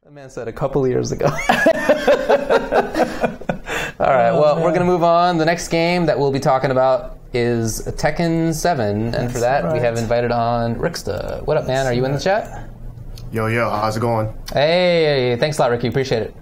The man said a couple of years ago. All right, well, we're going to move on. The next game that we'll be talking about is Tekken 7, and for that, we have invited on Rickstah. What up, man? Are you in the chat? Yo, how's it going? Hey, thanks a lot, Ricky. Appreciate it.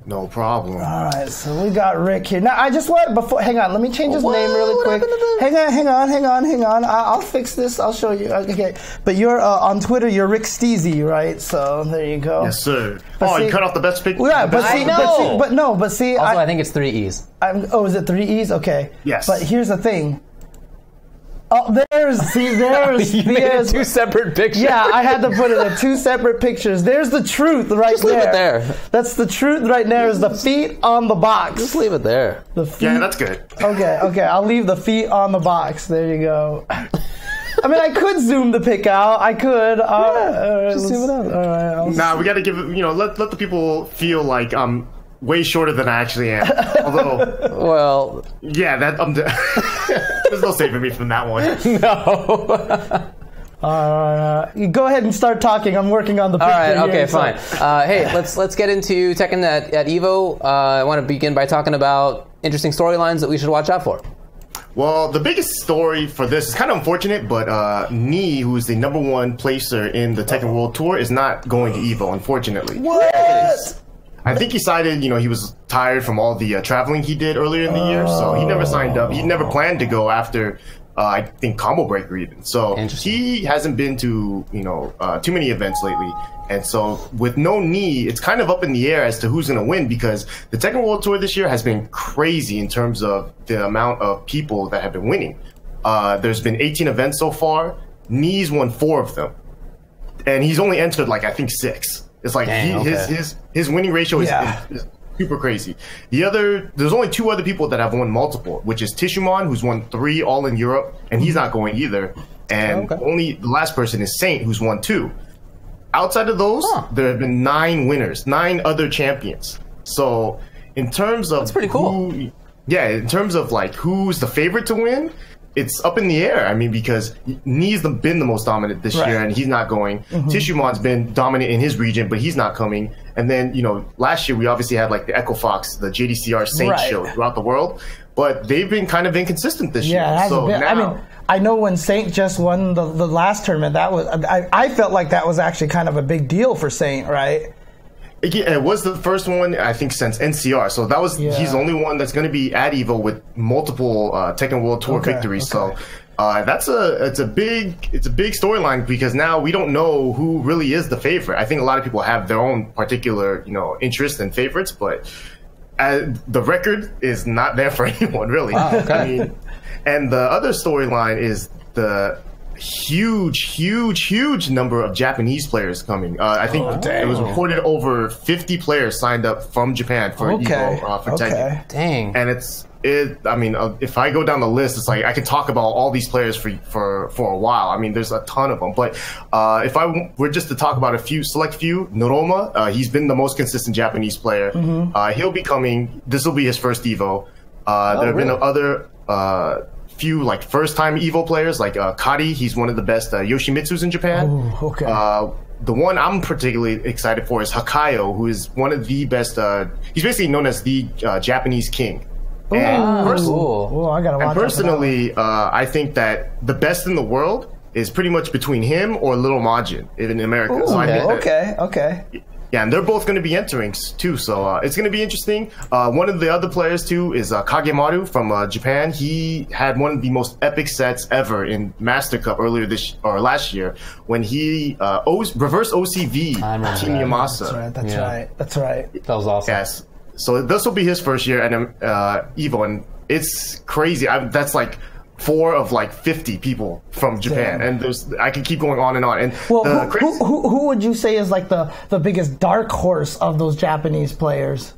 No problem. All right, so we got Rick here. Now, I just want, hang on, let me change his name really quick. Hang on. I'll fix this. I'll show you. Okay, but you're on Twitter. You're Rickstah, right? So there you go. Yes, sir. You cut off the best picture. Yeah, but see, Also, I think it's 3 E's. Is it 3 E's? Okay. Yes. But here's the thing. Oh, there's you made it 2 separate pictures. Yeah, I had to put it in 2 separate pictures. There's the truth right Just there. Leave it there. That's the truth right there. Is the feet on the box. Just leave it there. The feet. Yeah, that's good. Okay. I'll leave the feet on the box. There you go. I mean, I could zoom the pic out. I could. Just zoom it out. All right. We got to give it. Let the people feel like I'm way shorter than I actually am. Although, well, yeah, there's no saving me from that one. No. You go ahead and start talking. I'm working on the picture. All right, okay, so. fine. Hey, let's get into Tekken at Evo. I want to begin by talking about interesting storylines that we should watch out for. Well, the biggest story for this is kind of unfortunate, but Nee, who is the #1 placer in the Tekken World Tour, is not going to Evo, unfortunately. What? I think he decided, he was tired from all the traveling he did earlier in the year, so he never signed up. He never planned to go after, I think, Combo Breaker even. So he hasn't been to, too many events lately. And so with no Nee, it's kind of up in the air as to who's going to win, because the Tekken World Tour this year has been crazy in terms of the amount of people that have been winning. There's been 18 events so far. Nee's won 4 of them. And he's only entered, I think 6. It's like his winning ratio is super crazy. There's only 2 other people that have won multiple, which is Tishuman, who's won 3 all in Europe, and he's not going either. And only the last person is Saint, who's won 2. Outside of those, there have been 9 winners, 9 other champions. So in terms of that's pretty cool. In terms of who's the favorite to win, it's up in the air. I mean, because Nee's been the most dominant this year, and he's not going. Tishuman's been dominant in his region, but he's not coming. And then, last year we obviously had the Echo Fox, the JDCR Saint show throughout the world, but they've been kind of inconsistent this year. It hasn't been. I mean, I know when Saint just won the last tournament, that was I felt like that was actually kind of a big deal for Saint, right? It was the first one, I think, since NCR. So that was he's the only one that's going to be at Evo with multiple Tekken World Tour victories. So it's a big storyline, because now we don't know who really is the favorite. I think a lot of people have their own particular interest and favorites, but the record is not there for anyone really. Wow, okay. I mean, and the other storyline is the huge number of Japanese players coming. I think it was reported over 50 players signed up from Japan for Evo for Tekken. Dang. And if I go down the list, it's I could talk about all these players for a while. I mean, there's a ton of them. But if I were just to talk about select few, Noroma, he's been the most consistent Japanese player. He'll be coming. This will be his first Evo. There have been other few first-time Evo players, Kari. He's one of the best Yoshimitsus in Japan. The one I'm particularly excited for is Hakayo, who is one of the best. He's basically known as the Japanese king. And personally, I think that the best in the world is pretty much between him or Little Majin in America. Ooh, so I think okay. Yeah, and they're both going to be entering too, so it's going to be interesting. One of the other players too is Kagemaru from Japan. He had one of the most epic sets ever in Master Cup last year when he reverse OCV Team Yamasa. That's right. That was awesome. Yes. So this will be his first year at Evo, and it's crazy. That's 4 of 50 people from Japan, and I can keep going on and on. And who would you say is the biggest dark horse of those Japanese players?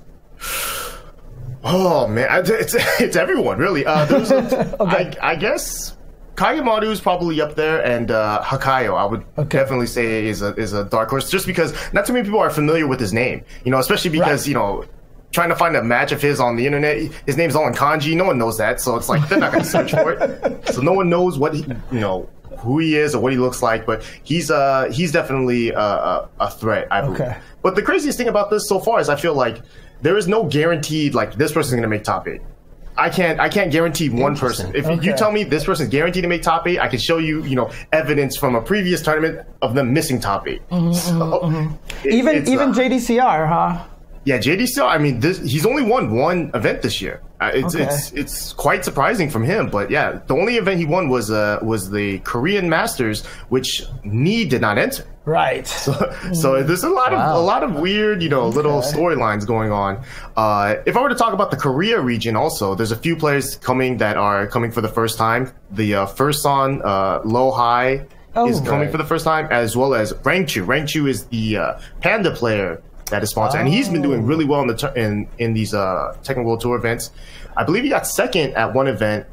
Oh man, it's everyone really. I guess Kagemaru is probably up there, and Hakayo I would definitely say is a dark horse, just because not too many people are familiar with his name. Especially because trying to find a match of his on the internet, his name's all in kanji. No one knows that, so it's they're not going to search for it. So no one knows what who he is or what he looks like, but he's definitely a threat, I believe. Okay. But the craziest thing about this so far is I feel like there is no guaranteed like this person's going to make top 8. I can't guarantee one person. If you tell me this person's guaranteed to make top 8, I can show you, evidence from a previous tournament of them missing top 8. Even JDCR, huh? Yeah, JDCR. I mean, he's only won one event this year. It's quite surprising from him. But yeah, the only event he won was the Korean Masters, which Ni did not enter. Right. So there's a lot of weird, little storylines going on. If I were to talk about the Korea region, also there's a few players coming that are coming for the first time. The first on Low High is coming for the first time, as well as Rangchu. Rangchu is the Panda player that is sponsored, and he's been doing really well in these Tekken World Tour events. I believe he got second at one event.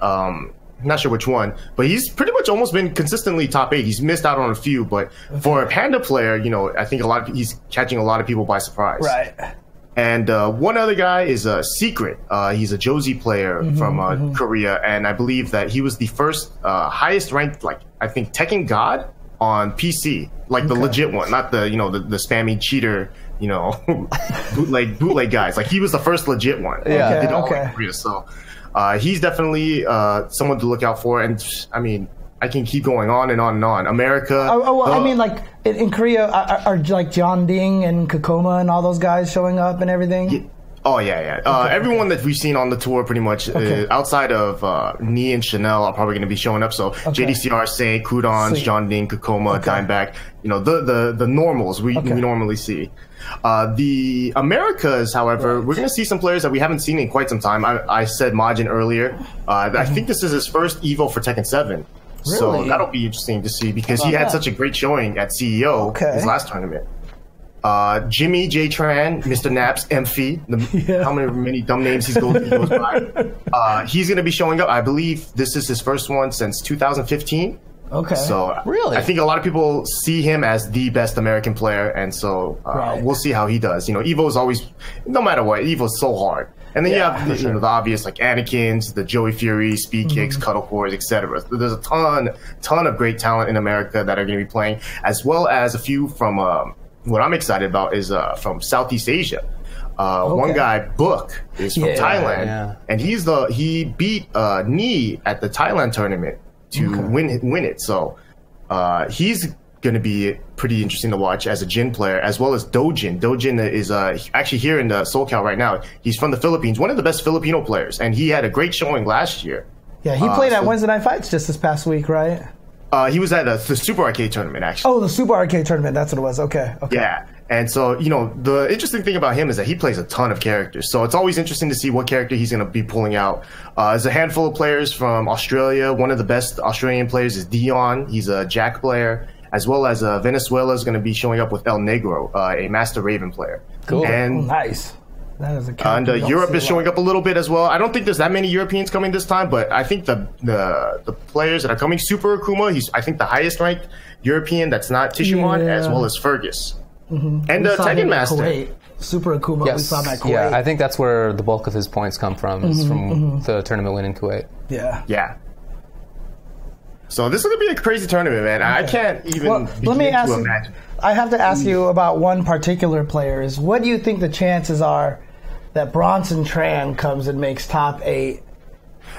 Not sure which one, but he's pretty much almost been consistently top 8. He's missed out on a few, but for a Panda player, I think he's catching a lot of people by surprise. Right. And one other guy is Secret. He's a Josie player from Korea, and I believe that he was the first highest ranked, I think Tekken God on PC, the legit one, not the the spammy cheater, bootleg guys. Like he was the first legit one. Yeah. Did all in Korea, so he's definitely someone to look out for. And I mean, I can keep going on and on and on. America. I mean, in Korea, are like John Ding and Kakoma and all those guys showing up and everything? Yeah. Oh, yeah. Everyone that we've seen on the tour pretty much, outside of Ni and Chanel, are probably going to be showing up. So JDCR, Say, Kudons, John Ding, Kakoma, Dimeback, the normals we normally see. The Americas, however, we're going to see some players that we haven't seen in quite some time. I said Majin earlier. I think this is his first Evo for Tekken 7. Really? So that'll be interesting to see because he had such a great showing at CEO his last tournament. Jimmy J Tran, Mr. Naps, Emphy, how many dumb names he goes by. He's going to be showing up. I believe this is his first one since 2015. Okay. So really, I think a lot of people see him as the best American player, and so we'll see how he does. Evo is always, no matter what, Evo's so hard. And then you have the obvious like Anakin's, the Joey Fury, Speed Kicks, Cuddle Cores, etc. There's a ton of great talent in America that are going to be playing, as well as a few from what I'm excited about is from Southeast Asia. One guy, Book, is from Thailand, and he beat Ni at the Thailand tournament to win it. So he's going to be pretty interesting to watch as a Jin player, as well as Dojin. Dojin is actually here in SoCal right now. He's from the Philippines, one of the best Filipino players, and he had a great showing last year. Yeah, he played at Wednesday Night Fights just this past week, right? He was at the Super Arcade tournament, actually. Oh, the Super Arcade tournament. That's what it was. Okay. Yeah. And so, the interesting thing about him is that he plays a ton of characters. So it's always interesting to see what character he's going to be pulling out. There's a handful of players from Australia. One of the best Australian players is Dion. He's a Jack player. As well as Venezuela is going to be showing up with El Negro, a Master Raven player. Cool. And nice. That is a and Europe is showing up a little bit as well. I don't think there's that many Europeans coming this time, but I think the players that are coming, Super Akuma, he's I think the highest ranked European that's not Tishimon, as well as Fergus. And Tekken Master. Super Akuma, we saw that Kuwait. Yeah, I think that's where the bulk of his points come from, is from the tournament win in Kuwait. Yeah. So this is going to be a crazy tournament, man. I can't even begin to imagine. I have to ask you about one particular player. What do you think the chances are that Bronson Tran comes and makes top 8?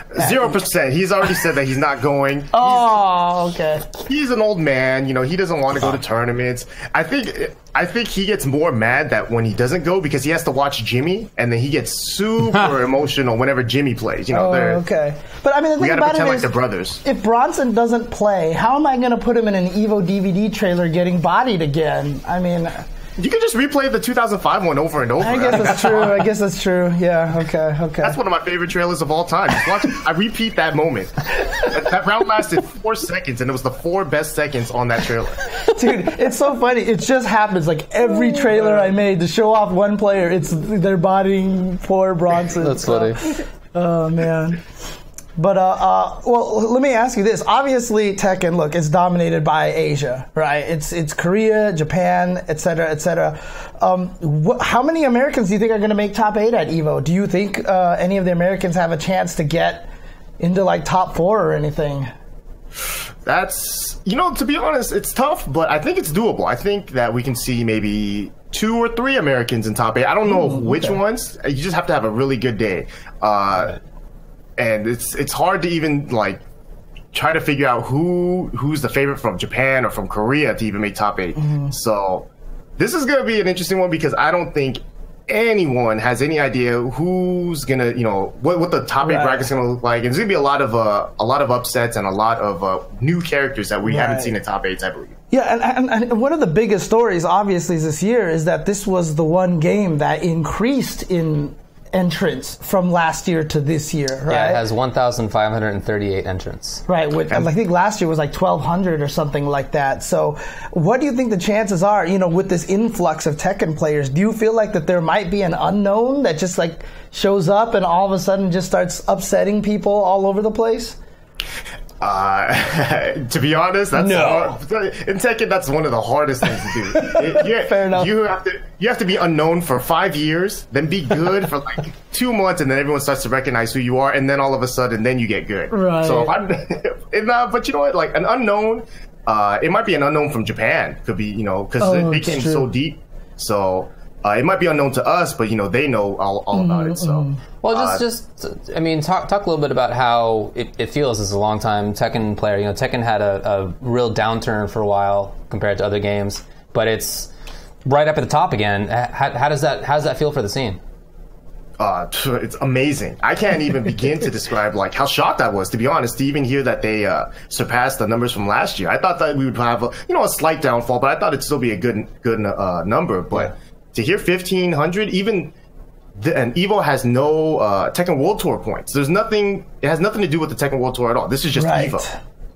0%. He's already said that he's not going. Okay. He's an old man. He doesn't want to go to tournaments. I think he gets more mad that when he doesn't go because he has to watch Jimmy, and then he gets super emotional whenever Jimmy plays. Okay. But I mean, the thing about it is, they're brothers. If Bronson doesn't play, how am I going to put him in an Evo DVD trailer getting bodied again? I mean, you can just replay the 2005 one over and over. I guess that's true. Yeah. Okay. That's one of my favorite trailers of all time. Just watch. I repeat that moment. That round lasted 4 seconds, and it was the 4 best seconds on that trailer. Dude, it's so funny. It just happens. Like every trailer I made to show off one player, they're bodying poor Bronson. That's funny. Oh man. But well, let me ask you this. Obviously, Tekken, look, it's dominated by Asia, right? It's Korea, Japan, et cetera. How many Americans do you think are going to make top 8 at Evo? Do you think any of the Americans have a chance to get into like top 4 or anything? That's, to be honest, it's tough, but I think it's doable. I think that we can see maybe 2 or 3 Americans in top 8. I don't know which ones. You just have to have a really good day. And it's hard to even like try to figure out who's the favorite from Japan or from Korea to even make top 8. So this is going to be an interesting one because I don't think anyone has any idea who's gonna, what the top 8 bracket's gonna look like. And there's gonna be a lot of upsets and a lot of new characters that we haven't seen in top 8s, I believe. Yeah, and one of the biggest stories, obviously, this year is that this was the one game that increased in entrants from last year to this year, right? Yeah, it has 1,538 entrants. Right, I think last year was like 1,200 or something like that. So what do you think the chances are, with this influx of Tekken players? Do you feel like that there might be an unknown that just like shows up and all of a sudden just starts upsetting people all over the place? To be honest, that's hard. In Tekken, that's one of the hardest things to do. Fair enough. You have to be unknown for 5 years, then be good for like 2 months, and then everyone starts to recognize who you are, and then all of a sudden, then you get good. Right. So, but you know what? Like an unknown, it might be an unknown from Japan. Could be, because they came so deep. So. It might be unknown to us, but they know all about it. So, well, I mean, talk a little bit about how it feels as a longtime Tekken player. Tekken had a real downturn for a while compared to other games, but it's right up at the top again. How does that feel for the scene? It's amazing. I can't even begin to describe like how shocked I was, to be honest, to even hear that they surpassed the numbers from last year. I thought that we would have a slight downfall, but I thought it'd still be a good number. But to hear 1,500, and Evo has no Tekken World Tour points. It has nothing to do with the Tekken World Tour at all. This is just Evo.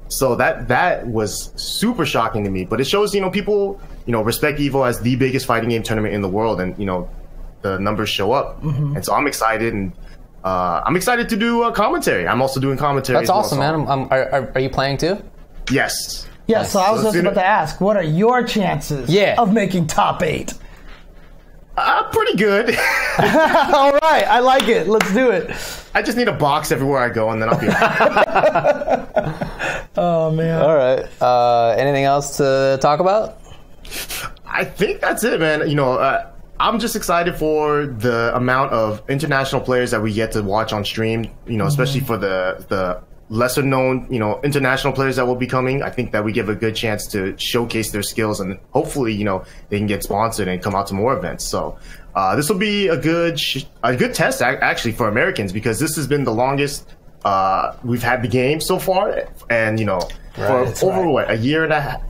So that was super shocking to me. But it shows, people, respect Evo as the biggest fighting game tournament in the world, and the numbers show up. And so I'm excited, and I'm excited to do commentary. I'm also doing commentary. That's awesome, man. Are you playing too? Yes. Yeah. So I was just about to ask, what are your chances of making top 8? Pretty good. All right, I like it. Let's do it. I just need a box everywhere I go, and then I'll be Oh, man. All right. Anything else to talk about? I think that's it, man. I'm just excited for the amount of international players that we get to watch on stream, especially for the lesser known, international players that will be coming. I think that we give a good chance to showcase their skills, and hopefully, they can get sponsored and come out to more events. So this will be a good test actually for Americans, because this has been the longest we've had the game so far, and a year and a half.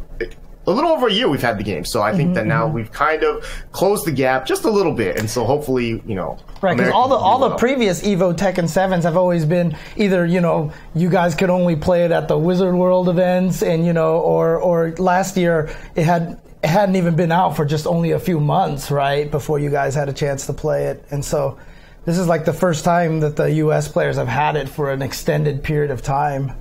A little over a year we've had the game, so I think that now we've kind of closed the gap just a little bit, and so hopefully, right, because all the previous Evo Tekken 7s have always been either, you guys could only play it at the Wizard World events, and or last year it hadn't even been out for just only a few months, right, before you guys had a chance to play it, and so this is like the first time that the U.S. players have had it for an extended period of time.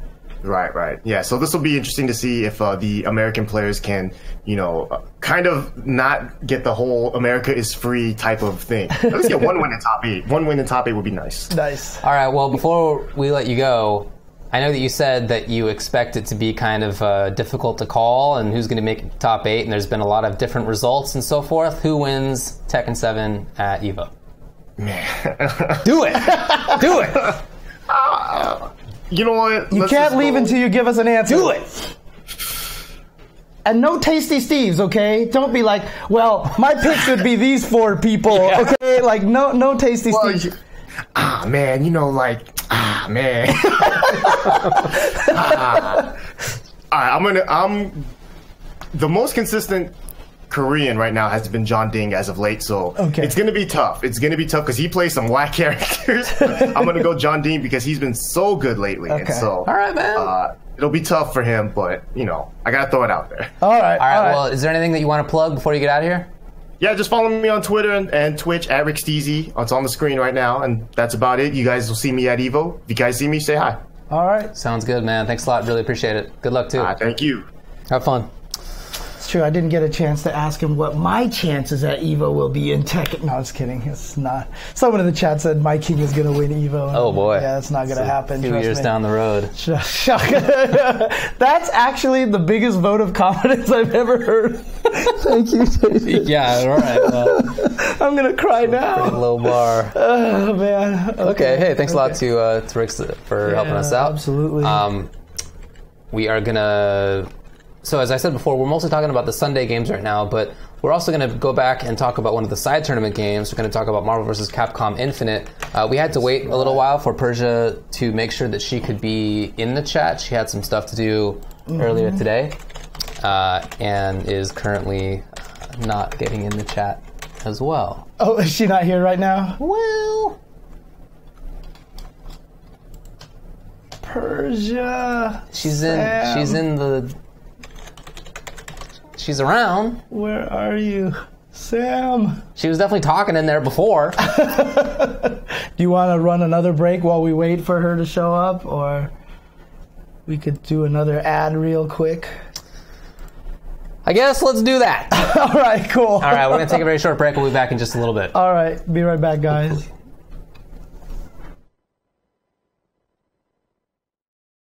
Right. Yeah, so this will be interesting to see if the American players can, kind of not get the whole America is free type of thing. Let's get one win in top 8. One win in top 8 would be nice. Nice. All right, well, before we let you go, I know that you said that you expect it to be kind of difficult to call and who's going to make it top 8, and there's been a lot of different results and so forth. Who wins Tekken 7 at EVO? Man. Do it! Do it! You know what? You can't leave until you give us an answer. Do it! And no tasty Steves, okay? Don't be like, well, my picks would be these 4 people, okay? Like, no tasty Steves. Man, man. All right, I'm the most consistent Korean right now has been John Ding as of late, so it's going to be tough. It's going to be tough because he plays some whack characters. I'm going to go John Ding because he's been so good lately. Okay. And so, all right, man. It'll be tough for him, but, I got to throw it out there. All right. Well, is there anything that you want to plug before you get out of here? Yeah, just follow me on Twitter and Twitch at Rickstah. It's on the screen right now, and that's about it. You guys will see me at EVO. If you guys see me, say hi. All right. Sounds good, man. Thanks a lot. Really appreciate it. Good luck, too. Thank you. Have fun. It's true. I didn't get a chance to ask him what my chances at Evo will be in Tekken. No, I was kidding. It's not. Someone in the chat said my king is going to win Evo. Oh boy. Yeah, it's not going to happen. 2 years down the road. That's actually the biggest vote of confidence I've ever heard. Thank you, David. Yeah, all right. Well, I'm going to cry now. pretty low bar. Oh, man. Okay, hey, thanks a lot to Rickstah for helping us out. Absolutely. We are going to... So as I said before, we're mostly talking about the Sunday games right now, but we're also going to go back and talk about one of the side tournament games. We're going to talk about Marvel vs. Capcom Infinite. We had to wait a little while for Persia to make sure that she could be in the chat. She had some stuff to do earlier today, and is currently not getting in the chat as well. Oh, is she not here right now? Well... Persia. She's around. Where are you? Sam. She was definitely talking in there before. Do you want to run another break while we wait for her to show up? Or we could do another ad real quick? I guess let's do that. All right, cool. All right, we're going to take a very short break. We'll be back in just a little bit. All right, be right back, guys.